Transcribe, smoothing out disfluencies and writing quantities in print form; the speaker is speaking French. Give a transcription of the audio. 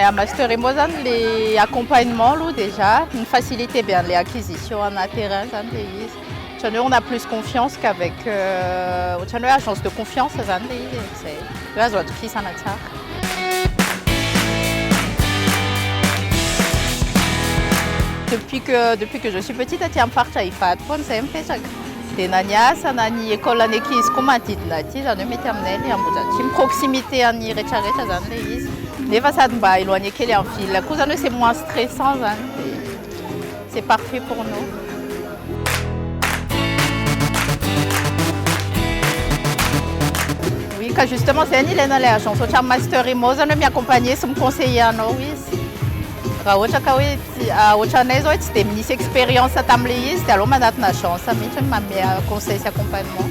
à master et moi les accompagnements là, déjà, une facilité bien les acquisitions en terrain, on a plus confiance qu'avec agence de confiance, depuis que je suis petite, je suis une école en équipe, comme un titre, j'en ai mis une proximité en c'est moins stressant, c'est parfait pour nous. Oui, justement, c'est une agence, un master et moi, je m'y accompagner, c'est me conseiller, non, oui. C'était une expérience à Tamléis, c'était alors ma chance, ça m'a conseillé cet accompagnement.